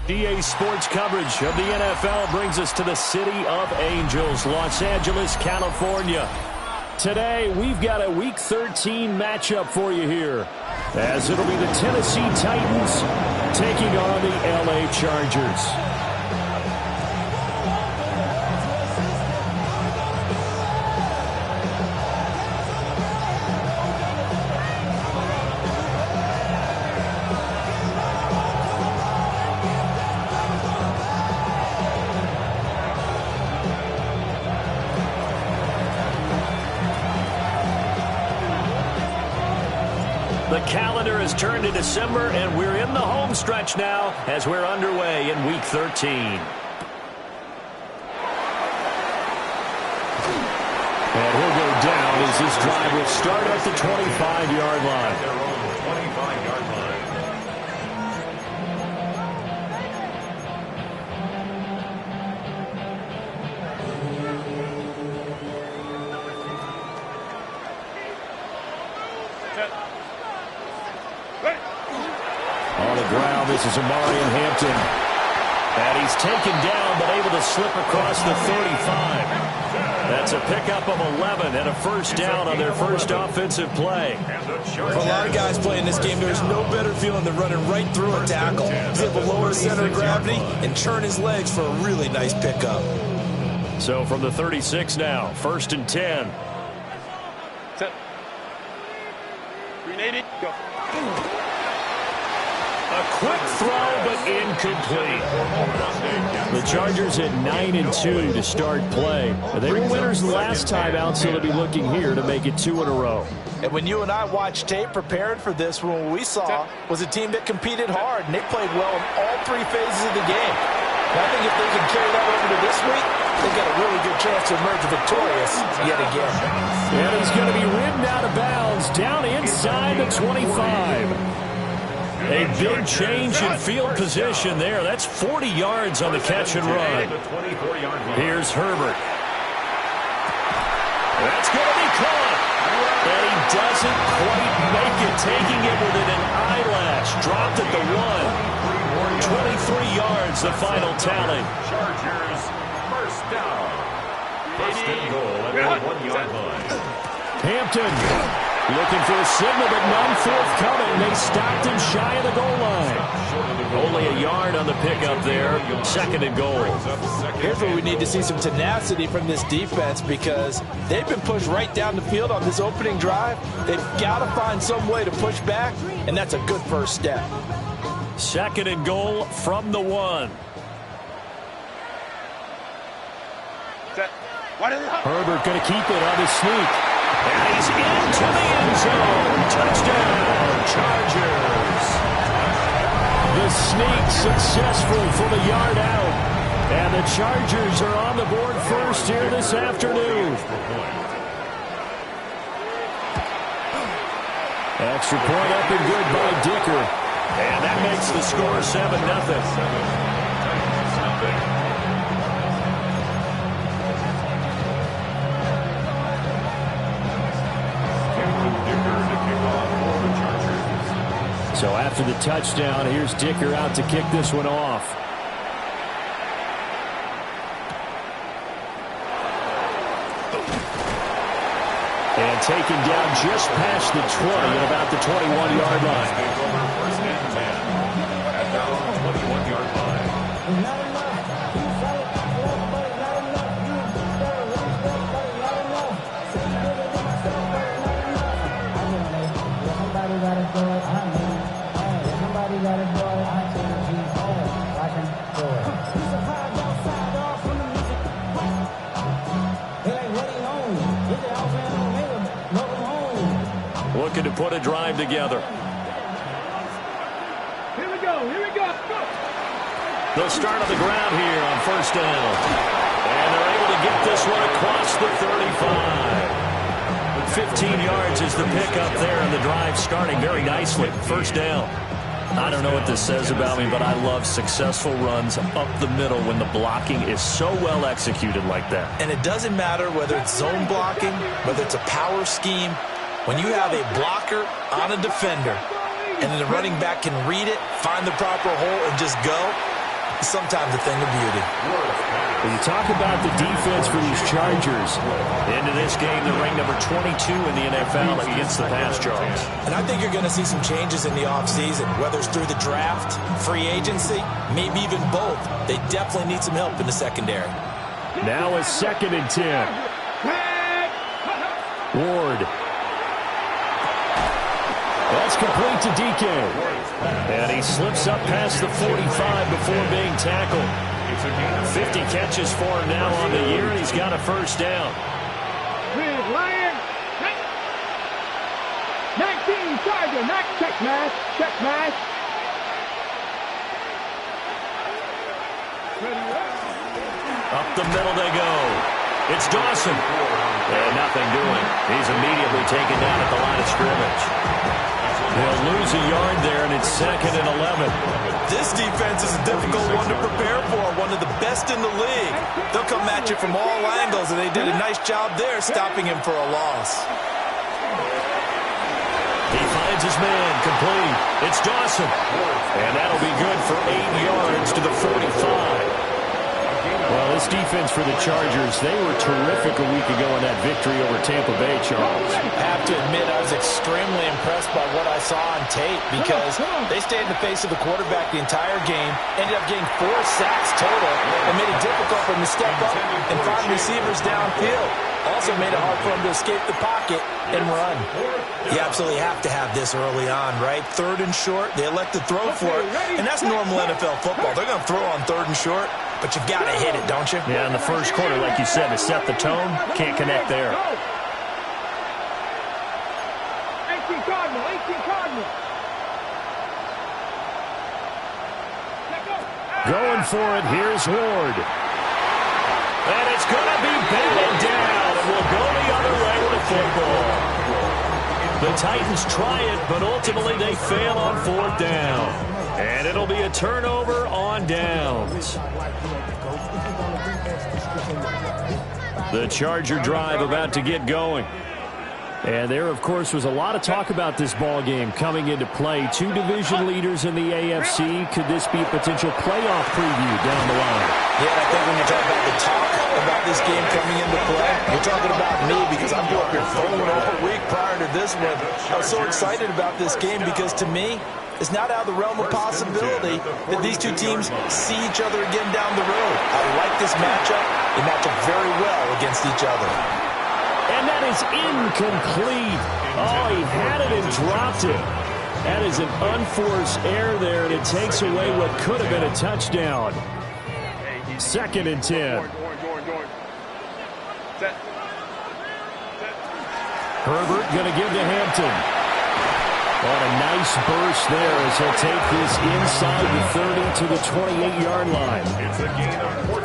DA Sports coverage of the NFL brings us to the City of Angels, Los Angeles, California. Today, we've got a Week 13 matchup for you here, as it'll be the Tennessee Titans taking on the LA Chargers. The calendar has turned to December, and we're in the home stretch now as we're underway in Week 13. And he'll go down as this drive will start at the 25-yard line. Their own 25-yard line. On the ground, this is Omarion Hampton. And he's taken down, but able to slip across the 35. That's a pickup of 11 and a first down on their first offensive play. For a lot of guys playing this game, there's no better feeling than running right through a tackle. He's able to lower his center of gravity and churn his legs for a really nice pickup. So from the 36 now, 1st and 10. Set. 380, go. A quick throw, but incomplete. The Chargers at 9-2 to start play. They were winners last time out, so they'll be looking here to make it 2 in a row. And when you and I watched tape prepared for this, what we saw was a team that competed hard, and they played well in all 3 phases of the game. And I think if they can carry that over to this week, they've got a really good chance to emerge victorious yet again. And he's going to be ridden out of bounds down inside the 25. A big change in field position there. That's 40 yards on the catch and run. Here's Herbert. That's going to be caught. And he doesn't quite make it, taking it within an eyelash. Dropped at the 1. 23 yards, the final tally. Chargers, first down. First and goal at the 1-yard line. Hampton looking for a signal, but none forthcoming. They stopped him shy of the goal line. Only a yard on the pickup there. 2nd and goal. Here's where we need to see some tenacity from this defense, because they've been pushed right down the field on this opening drive. They've got to find some way to push back, and that's a good first step. 2nd and goal from the 1. Set. Herbert going to keep it on his sneak. And he's into the end zone. Touchdown, Chargers. The sneak successful from a yard out. And the Chargers are on the board first here this afternoon. Extra point up and good by Dicker. And that makes the score 7-0. So after the touchdown, here's Dicker out to kick this one off. And taken down just past the 20 at about the 21-yard line. First and 10 at their own 21-yard line. Looking to put a drive together. Here we go. Go. They'll start on the ground here on first down. And they're able to get this one across the 35. 15 yards is the pickup there, and the drive starting very nicely. First down. I don't know what this says about me, but I love successful runs up the middle when the blocking is so well executed like that. And it doesn't matter whether it's zone blocking, whether it's a power scheme. When you have a blocker on a defender, and then the running back can read it, find the proper hole, and just go, it's sometimes a thing of beauty. When you talk about the defense for these Chargers, into this game, they're ranked number 22 in the NFL against the pass, Charles. And I think you're going to see some changes in the offseason, whether it's through the draft, free agency, maybe even both. They definitely need some help in the secondary. Now a 2nd and 10. Ward. That's complete to DK. And he slips up past the 45 before being tackled. 50 catches for him now on the year, and he's got a first down. Lion. 19 Charger. Check match. Check match. Up the middle they go. It's Dawson. And nothing doing. He's immediately taken down at the line of scrimmage. They'll lose a yard there, and it's 2nd and 11. This defense is a difficult one to prepare for, one of the best in the league. They'll come at you from all angles, and they did a nice job there stopping him for a loss. He finds his man, complete. It's Dawson. And that'll be good for 8 yards to the 45. Well, this defense for the Chargers, they were terrific a week ago in that victory over Tampa Bay, Charles. I have to admit, I was extremely impressed by what I saw on tape because they stayed in the face of the quarterback the entire game, ended up getting 4 sacks total, and made it difficult for him to step up and find receivers downfield. Also made it hard for him to escape the pocket and run. You absolutely have to have this early on, right? 3rd and short, they elect to throw for it, and that's normal NFL football. They're going to throw on 3rd and short, but you've got to hit it, don't you? Yeah, in the first quarter, like you said, to set the tone, can't connect there. 18 Cardinal. 18 Cardinal. Going for it, here's Ward. And it's going to be batted down, and we'll go the other way with the football. The Titans try it, but ultimately they fail on 4th down. And it'll be a turnover on downs. The Charger drive about to get going. And there, of course, was a lot of talk about this ball game coming into play. 2 division leaders in the AFC. Could this be a potential playoff preview down the line? Yeah, I think when you talk about the talk about this game coming into play, you're talking about me because I grew up here phone over a week prior to this one. I was so excited about this game because to me, it's not out of the realm of possibility that these two teams see each other again down the road. I like this matchup. They match up very well against each other. And that is incomplete. Oh, he had it and dropped it. That is an unforced error there, and it takes away what could have been a touchdown. 2nd and 10. Herbert going to give to Hampton. On a nice burst there as he'll take this inside the 30 to the 28-yard line.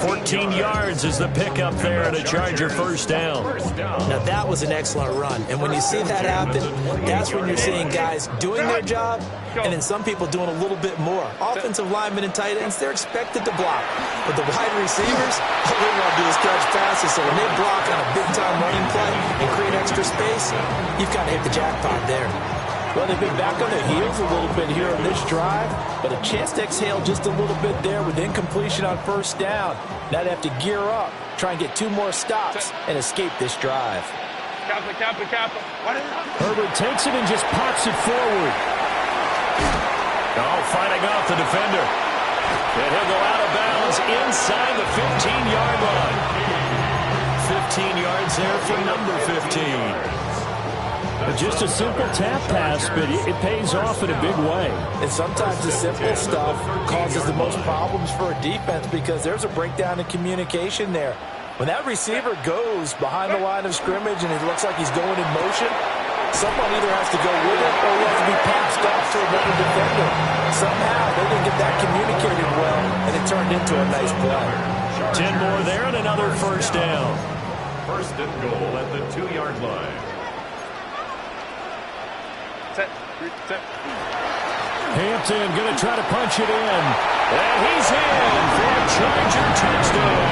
14 yards is the pickup there and a Charger first down. Now that was an excellent run. And when you see that happen, that's when you're seeing guys doing their job and then some people doing a little bit more. Offensive linemen and tight ends, they're expected to block. But the wide receivers, all they want to do is catch passes. So when they block on a big-time running play and create extra space, you've got to hit the jackpot there. Well, they've been back on their heels a little bit here on this drive, but a chance to exhale just a little bit there with incompletion on 1st down. Now they have to gear up, try and get 2 more stops, and escape this drive. Herbert takes it and just pops it forward. Oh, fighting off the defender. And he'll go out of bounds inside the 15-yard line. 15 yards there for number 15. Just a simple tap pass, but it pays off in a big way. And sometimes the simple stuff causes the most problems for a defense because there's a breakdown in communication there. When that receiver goes behind the line of scrimmage and it looks like he's going in motion, someone either has to go with it or he has to be passed off to another defender. Somehow they didn't get that communicated well, and it turned into a nice play. 10 more there and another first down. 1st and goal at the 2-yard line. Hampton going to try to punch it in. And he's in for a Charger touchdown.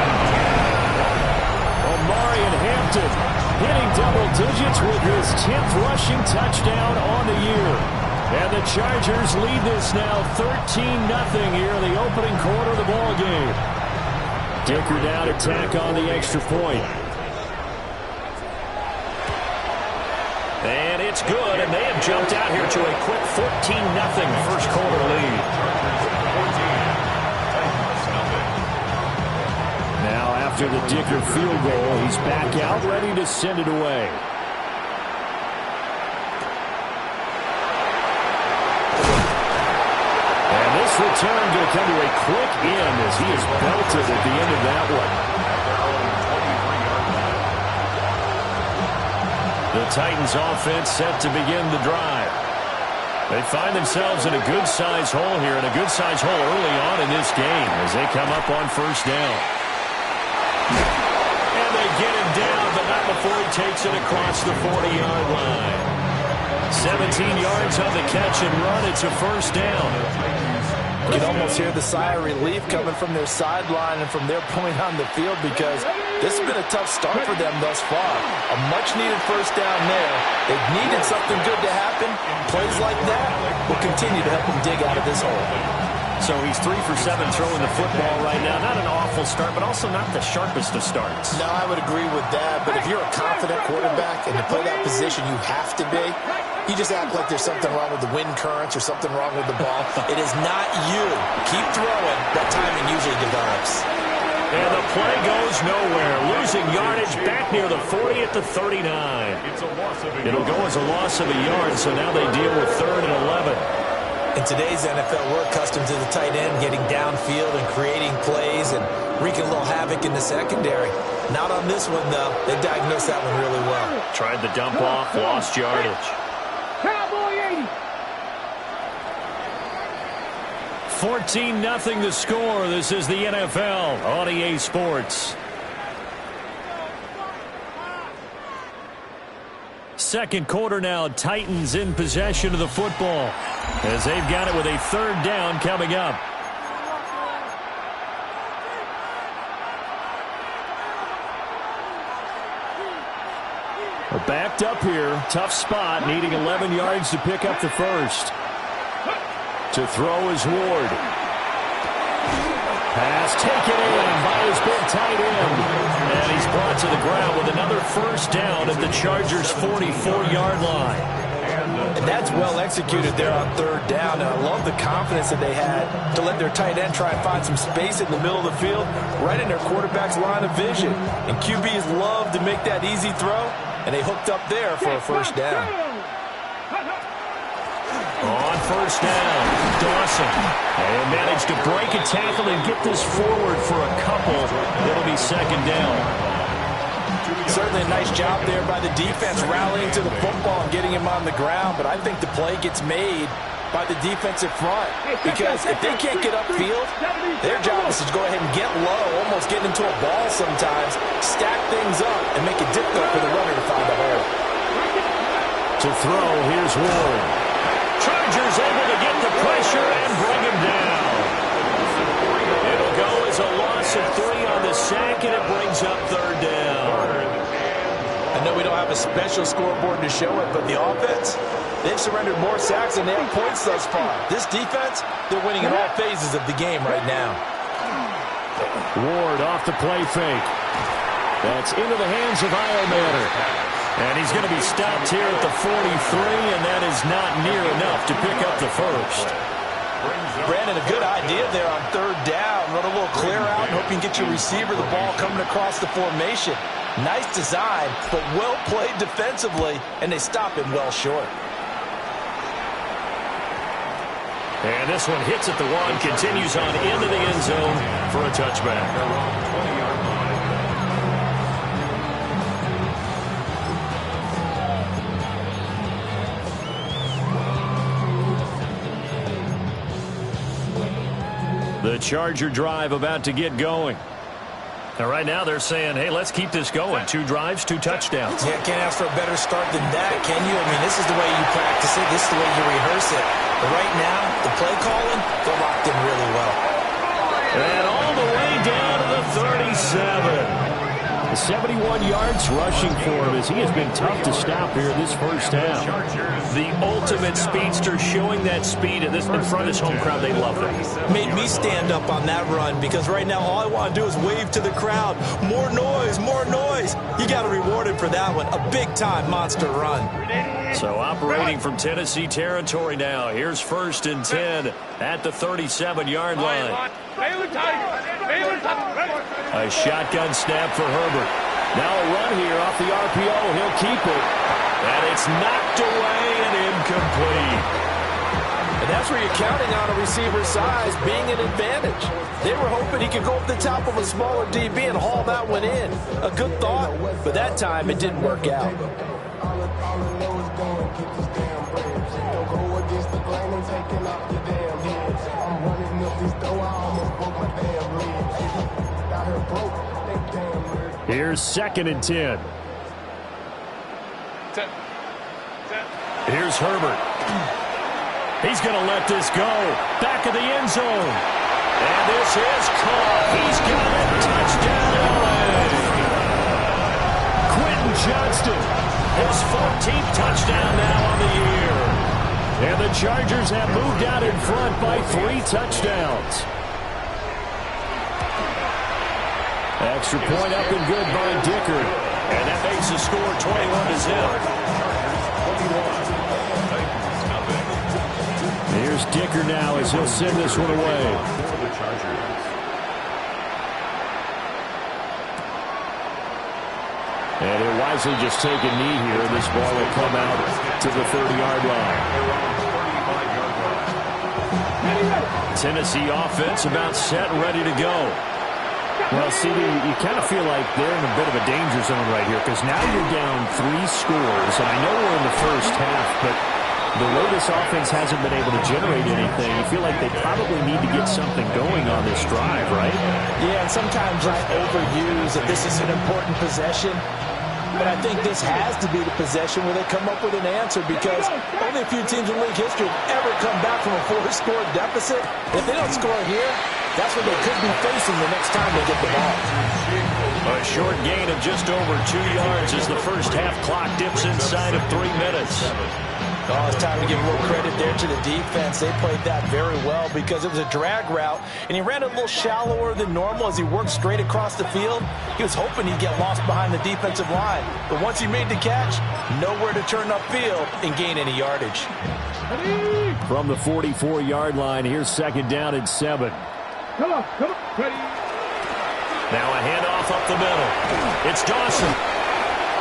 Omarion Hampton hitting double digits with his 10th rushing touchdown on the year. And the Chargers lead this now 13-0 here in the opening quarter of the ball game. Dicker down to tack on the extra point. And it's good, and they have jumped out here to a quick 14-0 first quarter lead. Now after the Dicker field goal, he's back out ready to send it away. And this return going to come to a quick end as he is belted at the end of that one. The Titans offense set to begin the drive. They find themselves in a good-sized hole here, and a good-sized hole early on in this game as they come up on first down. And they get him down, but not before he takes it across the 40-yard line. 17 yards on the catch and run. It's a first down. You can almost hear the sigh of relief coming from their sideline and from their point on the field because this has been a tough start for them thus far. A much-needed first down there. They've needed something good to happen. Plays like that will continue to help them dig out of this hole. So he's 3 for 7 throwing the football right now. Not an awful start, but also not the sharpest of starts. No, I would agree with that. But if you're a confident quarterback and to play that position you have to be, you just act like there's something wrong with the wind currents or something wrong with the ball. It is not you. Keep throwing. That timing usually develops. And the play goes nowhere. Losing yardage back near the 40 at the 39. It'll go as a loss of a yard, so now they deal with 3rd and 11. In today's NFL, we're accustomed to the tight end getting downfield and creating plays and wreaking a little havoc in the secondary. Not on this one, though. They diagnosed that one really well. Tried the dump off, lost yardage. Cowboy 80. 14-0 the score. This is the NFL on EA Sports. Second quarter now, Titans in possession of the football as they've got it with a 3rd down coming up. We're backed up here. Tough spot, needing 11 yards to pick up the first. To throw is Ward. Pass taken in by his big tight end. And he's brought to the ground with another first down at the Chargers' 44-yard line. And that's well executed there on 3rd down. And I love the confidence that they had to let their tight end try and find some space in the middle of the field, right in their quarterback's line of vision. And QBs love to make that easy throw, and they hooked up there for a first down. On first down, Dawson. And managed to break a tackle and get this forward for a couple. It'll be 2nd down. Certainly a nice job there by the defense rallying to the football and getting him on the ground, but I think the play gets made by the defensive front because if they can't get upfield, their job is to go ahead and get low, almost get into a ball sometimes, stack things up, and make it difficult for the runner to find a hole. To throw, here's Ward. Chargers able to get the pressure and bring him down. It'll go as a loss of 3 on the sack, and it brings up 3rd down. I know we don't have a special scoreboard to show it, but the offense, they've surrendered more sacks than they have points thus far. This defense, they're winning in all phases of the game right now. Ward off the play fake. That's into the hands of Iomanner. And he's going to be stopped here at the 43, and that is not near enough to pick up the first. Brandon, a good idea there on 3rd down. Run a little clear out and hope you can get your receiver the ball coming across the formation. Nice design, but well played defensively, and they stop him well short. And this one hits at the 1, continues on into the end zone for a touchback. The Charger drive about to get going. And right now they're saying, hey, let's keep this going. 2 drives, 2 touchdowns. Yeah, can't ask for a better start than that, can you? I mean, this is the way you practice it. This is the way you rehearse it. But right now, the play calling, they're locked in really well. And all the way down to the 37. 71 yards rushing for him as he has been tough to stop here this first half. The ultimate speedster, showing that speed in front of this home crowd. They loved it. Made me stand up on that run because right now all I want to do is wave to the crowd. More noise, more noise. You got to reward him for that one. A big-time monster run. So operating from Tennessee territory now. Here's 1st and 10 at the 37-yard line. A shotgun snap for Herbert. Now a run here off the RPO. He'll keep it. And it's knocked away and incomplete. And that's where you're counting on a receiver's size being an advantage. They were hoping he could go up the top of a smaller DB and haul that one in. A good thought, but that time it didn't work out. Here's 2nd and 10. Here's Herbert. He's going to let this go. Back of the end zone. And this is caught. He's got it. Touchdown, LA. Quentin Johnston, his 14th touchdown now on the year. And the Chargers have moved out in front by 3 touchdowns. Extra point up and good by Dicker. And that makes the score 21-0. Here's Dicker now as he'll send this one away. And he'll wisely just take a knee here. This ball will come out to the 30-yard line. Tennessee offense about set and ready to go. Well, CD, you kind of feel like they're in a bit of a danger zone right here because now you're down 3 scores. And I know we're in the first half, but the way this offense hasn't been able to generate anything, you feel like they probably need to get something going on this drive, right? Yeah, and sometimes I overuse that this is an important possession. But I think this has to be the possession where they come up with an answer because only a few teams in league history have ever come back from a 4-score deficit. If they don't score here, that's what they could be facing the next time they get the ball. A short gain of just over 2 yards as the first half clock dips inside of 3 minutes. Oh, it's time to give a little credit there to the defense. They played that very well because it was a drag route, and he ran a little shallower than normal as he worked straight across the field. He was hoping he'd get lost behind the defensive line. But once he made the catch, nowhere to turn upfield and gain any yardage. From the 44-yard line, here's 2nd down and 7. Come on, ready. Now a handoff up the middle. It's Dawson.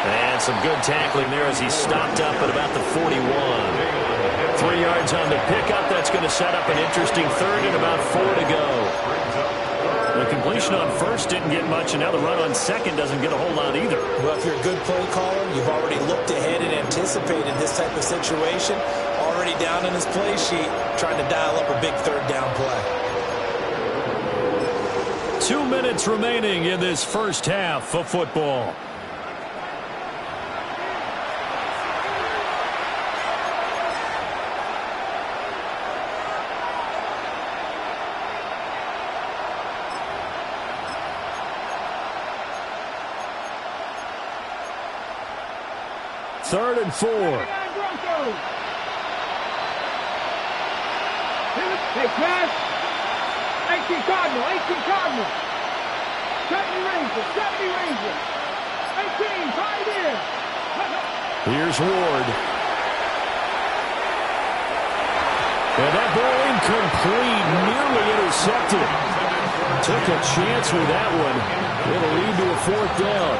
And some good tackling there as he stopped up at about the 41. 3 yards on the pickup. That's going to set up an interesting 3rd and about 4 to go. The completion on 1st didn't get much, and now the run on 2nd doesn't get a whole lot either. Well, if you're a good play caller, you've already looked ahead and anticipated this type of situation. Already down in his play sheet, trying to dial up a big 3rd down play. 2 minutes remaining in this first half of football. Third and 4. Hey, pass. 18 Cardinal. 70 Rangers. 18, tied in. Here's Ward. And that ball incomplete, nearly intercepted. Took a chance with that one. It'll lead to a 4th down.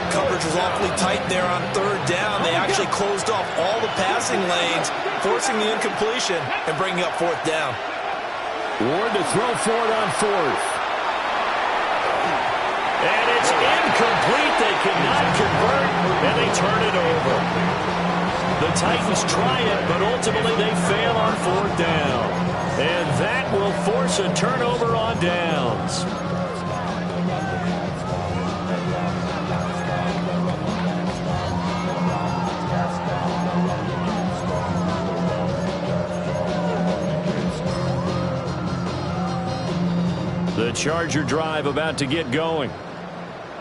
Coverage was awfully tight there on 3rd down. They actually closed off all the passing lanes, forcing the incompletion and bringing up 4th down. Ward to throw for it on 4th. And it's incomplete. They cannot convert, and they turn it over. The Titans try it, but ultimately they fail on 4th down. And that will force a turnover on downs. The Charger drive about to get going.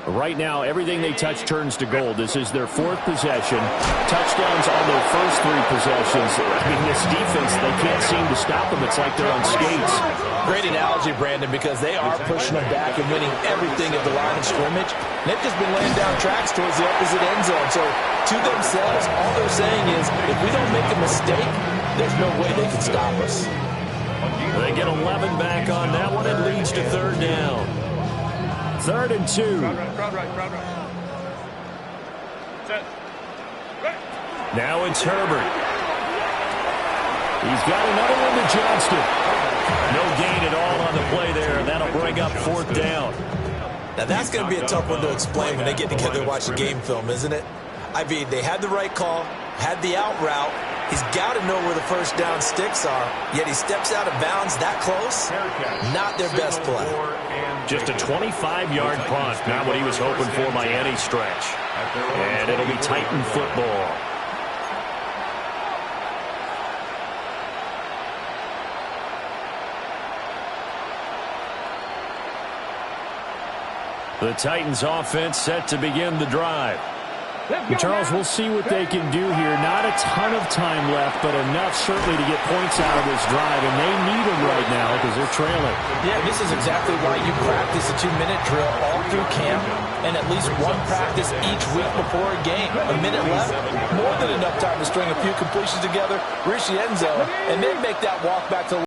Right now, everything they touch turns to gold. This is their 4th possession. Touchdowns on their first 3 possessions. I mean, this defense, they can't seem to stop them. It's like they're on skates. Great analogy, Brandon, because they are pushing them back and winning everything at the line of scrimmage. They've just been laying down tracks towards the opposite end zone. So to themselves, all they're saying is, if we don't make a mistake, there's no way they can stop us. They get 11 back on that one. It leads to 3rd down. 3rd and 2. Now it's Herbert. He's got another one to Johnston. No gain at all on the play there, and that'll bring up 4th down. Now that's going to be a tough one to explain when they get together and watch the game film, isn't it? I mean, they had the right call, had the out route. He's got to know where the first down sticks are, yet he steps out of bounds that close. Not their best play. Just a 25-yard punt, not what he was hoping for by any stretch. And it'll be Titan football. The Titans offense set to begin the drive. Charles, we'll see what they can do here. Not a ton of time left, but enough certainly to get points out of this drive, and they need them right now because they're trailing. Yeah, this is exactly why you practice a 2-minute drill all through camp and at least one practice each week before a game. A minute left, more than enough time to string a few completions together, reach the end zone, and then make that walk back to